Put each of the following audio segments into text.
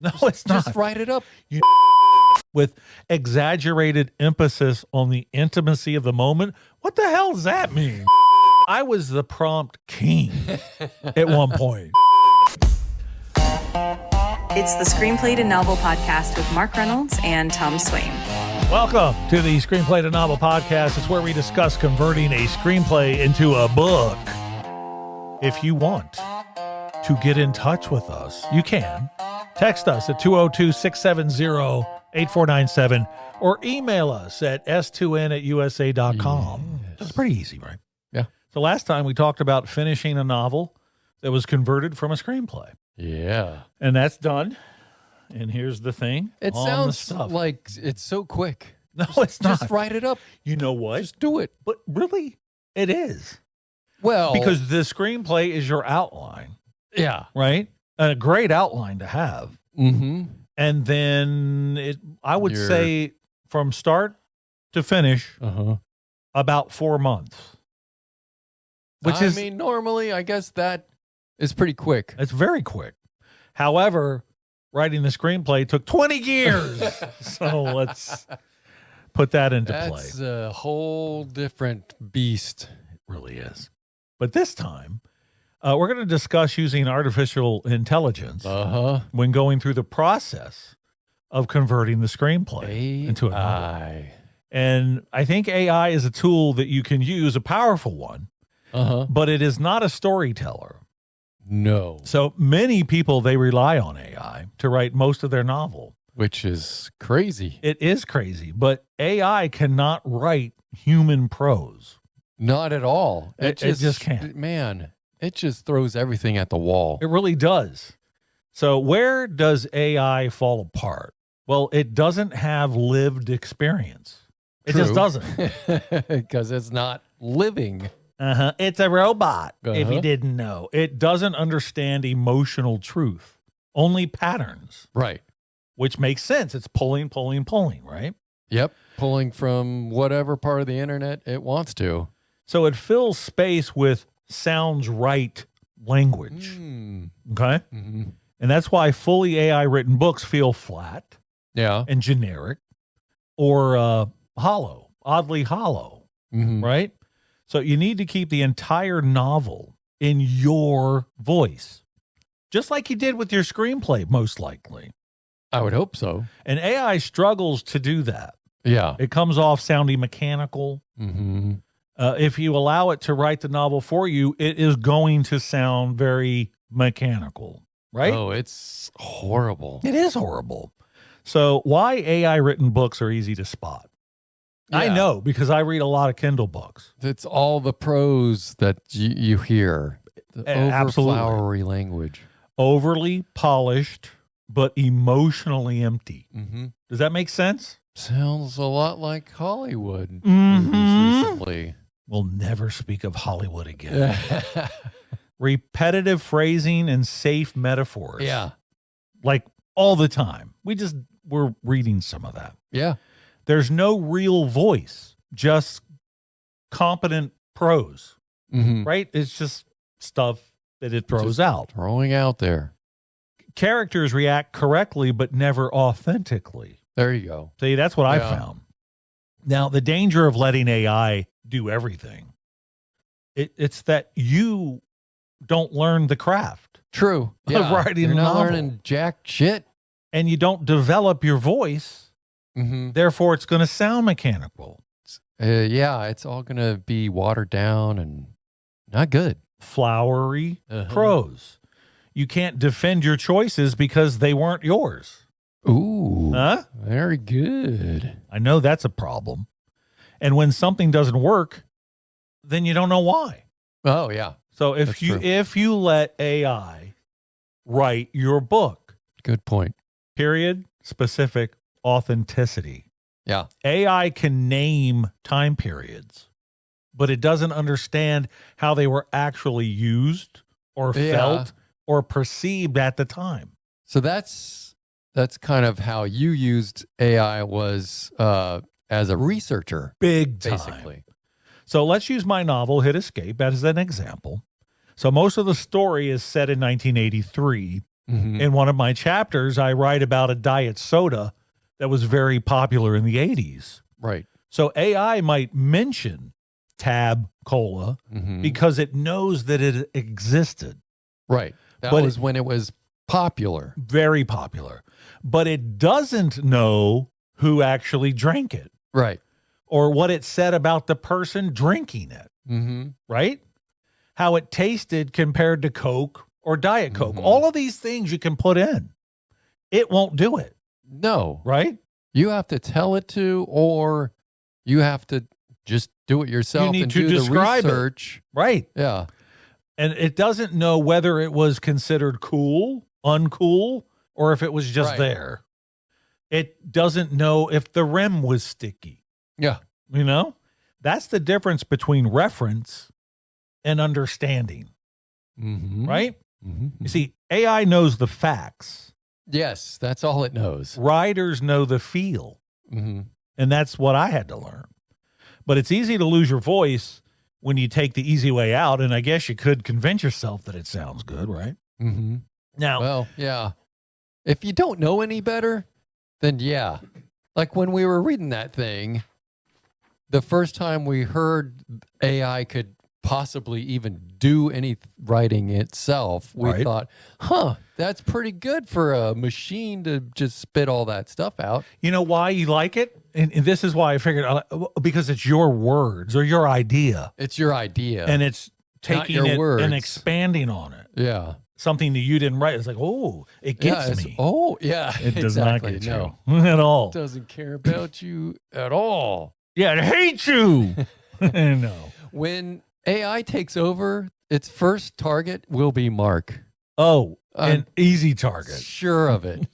No, it's not. Just write it up. With exaggerated emphasis on the intimacy of the moment. What the hell does that mean? I was the prompt king at one point. It's the Screenplay to Novel podcast with Mark Reynolds and Tom Swain. Welcome to the Screenplay to Novel podcast. It's where we discuss converting a screenplay into a book. If you want to get in touch with us, you can. Text us at 202-670-8497 or email us at s2n@usa.com. Yes. That's pretty easy, right? Yeah. So last time we talked about finishing a novel that was converted from a screenplay. Yeah. And that's done. And here's the thing. It on the sounds stuff. like it's so quick. No, it's not. Just write it up. You know what? Just do it. But really, it is. Well, Because the screenplay is your outline, yeah. right? And a great outline to have. Mm-hmm. And then I would say from start to finish, about 4 months. I mean, normally, I guess that is pretty quick. It's very quick. However, writing the screenplay took 20 years. So let's put that into play. That's a whole different beast. It really is. But this time, we're going to discuss using artificial intelligence when going through the process of converting the screenplay into a novel. And I think AI is a tool that you can use, a powerful one, but it is not a storyteller. No. So many people, they rely on AI to write most of their novel. Which is crazy. It is crazy, but AI cannot write human prose. Not at all. It just can't. Man, it just throws everything at the wall. It really does. So where does AI fall apart? Well, it doesn't have lived experience. It just doesn't. Because it's not living. It's a robot, if you didn't know. It doesn't understand emotional truth, only patterns. Right. Which makes sense. It's pulling, right? Yep. Pulling from whatever part of the internet it wants to. So it fills space with sounds right language. Okay? Mm-hmm. And that's why fully AI written books feel flat and generic or hollow, oddly hollow, right? So you need to keep the entire novel in your voice, just like you did with your screenplay, most likely. I would hope so. And AI struggles to do that. Yeah. It comes off sounding mechanical. Mm-hmm. If you allow it to write the novel for you, it is going to sound very mechanical, right? Oh, it's horrible. It is horrible. So why AI written books are easy to spot? Yeah. I know because I read a lot of Kindle books. It's all the prose that you hear. The Absolutely. overflowery language. Overly polished, but emotionally empty. Mm-hmm. Does that make sense? Sounds a lot like Hollywood movies recently. We'll never speak of Hollywood again. Repetitive phrasing and safe metaphors. Yeah. Like all the time. We're reading some of that. Yeah. There's no real voice, just competent prose, right? It's just stuff that it throws out. Throwing out there. Characters react correctly, but never authentically. There you go. See, that's what I found. Now, the danger of letting AI do everything, it's that you don't learn the craft. True. Of writing You're a not novel. learning jack shit. And you don't develop your voice. Therefore, it's going to sound mechanical. It's all going to be watered down and not good. Flowery prose. You can't defend your choices because they weren't yours. Ooh. Huh? Very good. I know that's a problem. And when something doesn't work, then you don't know why. Oh, yeah. So if you let AI write your book, good point. Period, specific, authenticity. Yeah. AI can name time periods, but it doesn't understand how they were actually used or felt or perceived at the time. So that's kind of how you used AI was as a researcher. Big time. Basically. So let's use my novel, Hit Escape, as an example. So most of the story is set in 1983 In one of my chapters, I write about a diet soda that was very popular in the 80s. Right. So AI might mention Tab Cola because it knows that it existed. Right. That was when it was popular. Very popular. But it doesn't know who actually drank it. Right. Or what it said about the person drinking it. Right? How it tasted compared to Coke or Diet Coke. All of these things you can put in. It won't do it. No. Right? You have to tell it to, or you have to just do it yourself. You need and to do describe the research. Right. Yeah. And it doesn't know whether it was considered cool, uncool, or if it was just there. It doesn't know if the rim was sticky. Yeah. You know? That's the difference between reference and understanding. Right? You see, AI knows the facts. Yes, that's all it knows. Writers know the feel. And that's what I had to learn. But it's easy to lose your voice when you take the easy way out. And I guess you could convince yourself that it sounds good, right? Now, well, yeah. If you don't know any better, then yeah. Like when we were reading that thing, the first time we heard AI could possibly even do any writing itself, we thought, that's pretty good for a machine to just spit all that stuff out. You know why you like it? And this is why I figured, because it's your words or your idea. It's your idea. And it's taking it words. and expanding on it. Yeah. Something that you didn't write. It's like, oh, it gets me. Oh, yeah. It does not get no. you at all. It doesn't care about you at all. Yeah, it hates you. No. When AI takes over, its first target will be Mark. Oh, an easy target. Sure of it.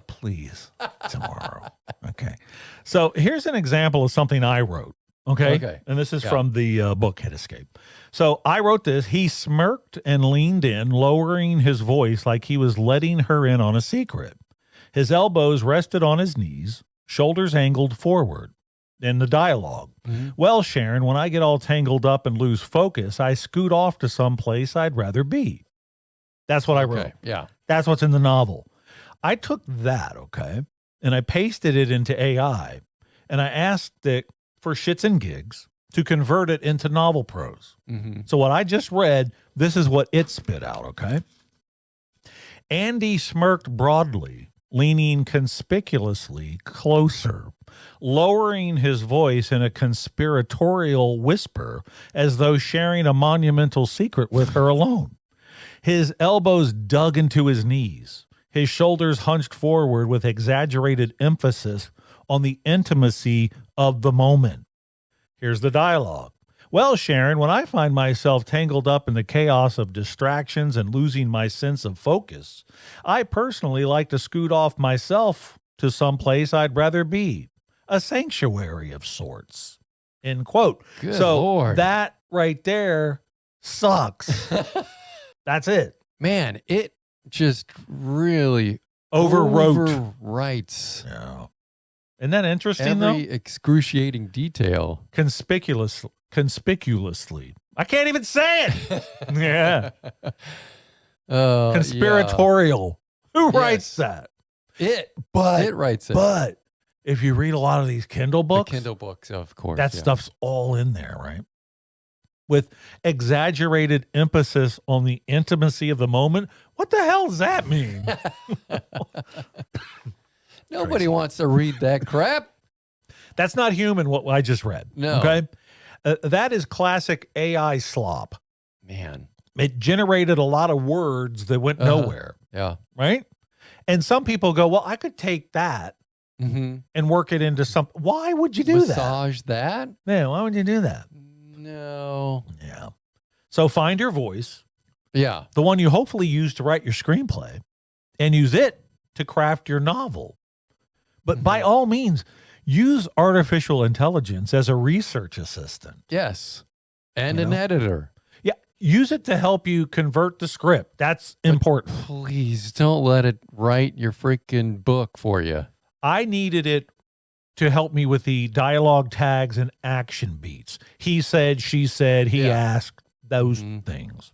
Please, tomorrow. Okay. So here's an example of something I wrote. Okay. And this is from the book Hit Escape. So I wrote this. He smirked and leaned in, lowering his voice like he was letting her in on a secret. His elbows rested on his knees, shoulders angled forward. In the dialogue. Well, Sharon, when I get all tangled up and lose focus, I scoot off to some place I'd rather be. That's what I wrote. Yeah. That's what's in the novel. I took that, and I pasted it into AI, and I asked it for shits and gigs to convert it into novel prose. So what I just read, this is what it spit out, Andy smirked broadly, leaning conspicuously closer, lowering his voice in a conspiratorial whisper as though sharing a monumental secret with her alone. His elbows dug into his knees, his shoulders hunched forward with exaggerated emphasis on the intimacy of the moment. Here's the dialogue. Well, Sharon, when I find myself tangled up in the chaos of distractions and losing my sense of focus, I personally like to scoot off myself to some place I'd rather be, a sanctuary of sorts. End quote. Good Lord. That right there sucks. That's it. Man, it just really overwrites. Yeah. Isn't that interesting, every though? Excruciating detail. Conspicuously. I can't even say it. Yeah. Conspiratorial. Yeah. Who writes that? It writes it. But if you read a lot of these Kindle books, the Kindle books, of course, that stuff's all in there, right? With exaggerated emphasis on the intimacy of the moment. What the hell does that mean? Nobody wants to read that crap. That's not human, what I just read. No. Okay? That is classic AI slop. Man. It generated a lot of words that went nowhere. Yeah. Right? And some people go, well, I could take that and work it into something. Why would you do that? Massage that? Yeah, why would you do that? No. Yeah. So find your voice. Yeah. The one you hopefully use to write your screenplay, and use it to craft your novel. But by all means, use artificial intelligence as a research assistant. Yes. And an editor. Yeah. Use it to help you convert the script. That's important. Please don't let it write your freaking book for you. I needed it to help me with the dialogue tags and action beats. He said, she said, he asked, those things.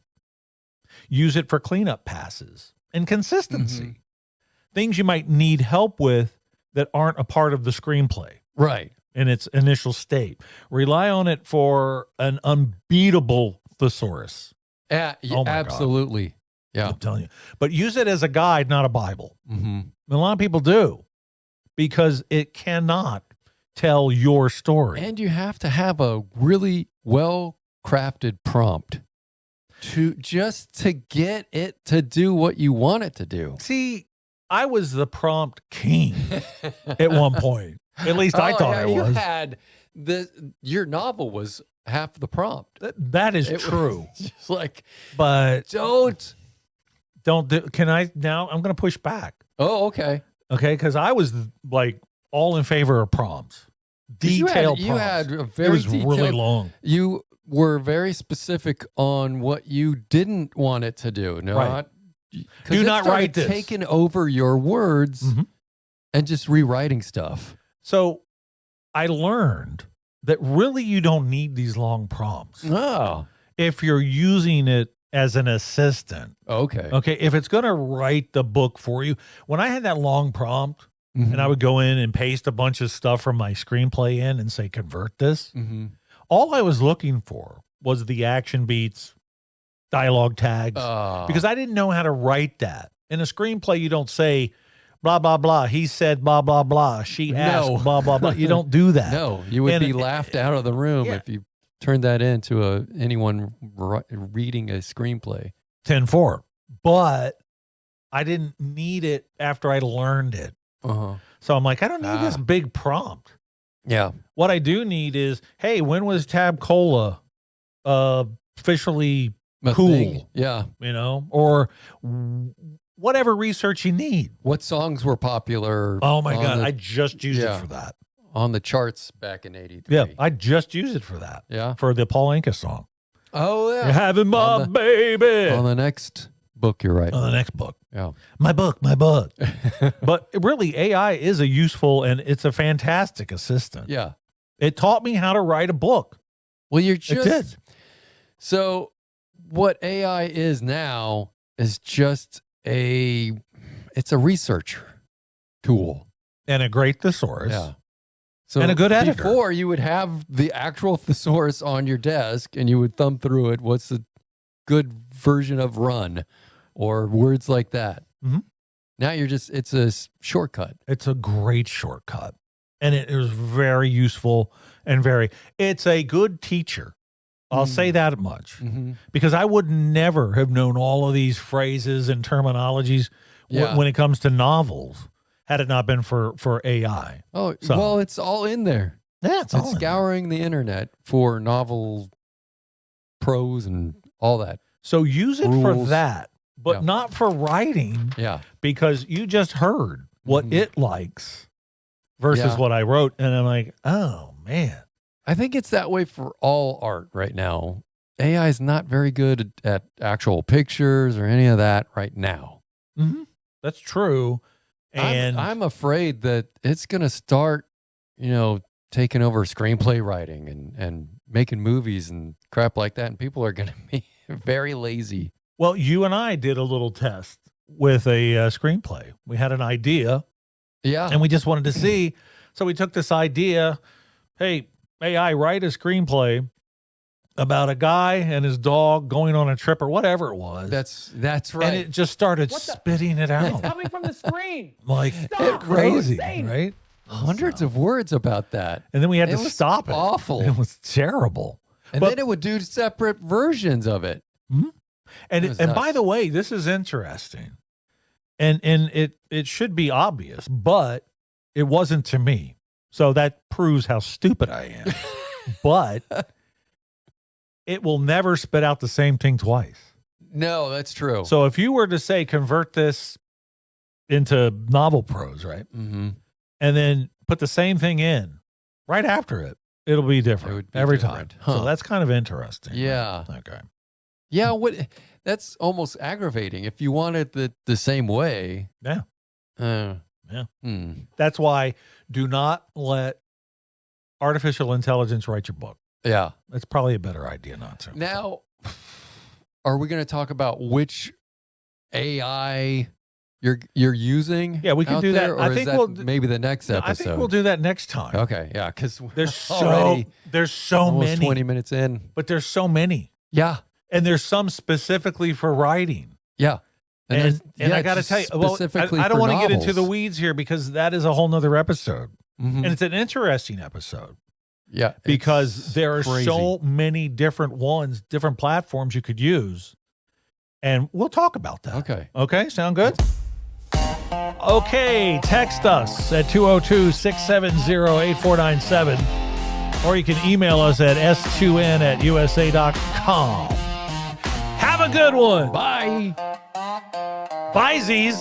Use it for cleanup passes and consistency. Things you might need help with that aren't a part of the screenplay. Right. In its initial state. Rely on it for an unbeatable thesaurus. Yeah, Oh my absolutely. God. Yeah. I'm telling you. But use it as a guide, not a Bible. Mm-hmm. A lot of people do because it cannot tell your story. And you have to have a really well-crafted prompt to get it to do what you want it to do. See, I was the prompt king at one point. At least I thought I was. You had your novel was half the prompt. That is true. Just like, but don't do. Can I now? I'm going to push back. Oh, okay. Okay, because I was like all in favor of prompts. Detailed prompts. You had a very it was detailed, really long. You were very specific on what you didn't want it to do. No, right. Do not write this. Taking over your words and just rewriting stuff. So I learned that really you don't need these long prompts. Oh. If you're using it as an assistant. Okay. Okay. If it's going to write the book for you. When I had that long prompt and I would go in and paste a bunch of stuff from my screenplay in and say, convert this. All I was looking for was the action beats, dialogue tags, because I didn't know how to write that. In a screenplay, you don't say, blah, blah, blah. He said, blah, blah, blah. She asked, blah, blah, blah. You don't do that. No, you would be laughed out of the room if you turned that into anyone reading a screenplay. 10-4. But I didn't need it after I learned it. So I'm like, I don't need this big prompt. Yeah. What I do need is, hey, when was Tab Cola officially cool? Thing. Yeah. You know, or whatever research you need. What songs were popular? Oh my God. I just used it for that. On the charts back in 83. Yeah. I just used it for that. Yeah. For the Paul Anka song. Oh, yeah. You're having my baby. On the next book, you're right. On the next book. Yeah. My book. But really, AI is a useful and it's a fantastic assistant. Yeah. It taught me how to write a book. Well, it did. So what AI is now is just it's a research tool. And a great thesaurus. Yeah. So and a good editor. Before you would have the actual thesaurus on your desk and you would thumb through it. What's the good version of run or words like that? Now it's a shortcut. It's a great shortcut. And it is very useful and it's a good teacher. I'll say that much because I would never have known all of these phrases and terminologies when it comes to novels had it not been for AI. Oh, so, well, it's all in there. Yeah, it's scouring the internet for novel prose and all that. So use it for that, but not for writing. Yeah. Because you just heard what it likes versus what I wrote. And I'm like, oh, man. I think it's that way for all art right now. AI is not very good at actual pictures or any of that right now. That's true. And I'm afraid that it's going to start, taking over screenplay writing and making movies and crap like that. And people are going to be very lazy. Well, you and I did a little test with a screenplay. We had an idea. Yeah. And we just wanted to see. So we took this idea. Hey, AI, write a screenplay about a guy and his dog going on a trip or whatever it was. That's right. And it just started spitting it out. It's coming from the screen. Like crazy, right? Hundreds of words about that. And then we had to stop it. Awful. It was terrible. And then it would do separate versions of it. And by the way, this is interesting. And it should be obvious, but it wasn't to me. So that proves how stupid I am. But it will never spit out the same thing twice. No, that's true. So if you were to say, convert this into novel prose, right? And then put the same thing in right after it, it'll be different would be every different. time. Huh. So that's kind of interesting. Yeah. Right? Okay. Yeah. That's almost aggravating. If you want it the same way. Yeah. Yeah. That's why do not let artificial intelligence write your book. Yeah. It's probably a better idea not to. Now, are we going to talk about which AI you're using? Yeah, we can out do there, that. Or I is think that we'll maybe the next episode. I think we'll do that next time. Okay, yeah, because There's already so almost many 20 minutes in. but there's so many. Yeah, And there's some specifically for writing. yeah. And yeah, I got to just tell you, well, specifically I don't for want to get into the novels. weeds here because that is a whole nother episode. Mhm. And it's an interesting episode Yeah, because it's there are crazy. so many different ones, different platforms you could use. And we'll talk about that. Okay. Okay, sound good? Okay, text us at 202-670-8497. Or you can email us at s2n@usa.com. Have a good one. Bye. Bye, Z's.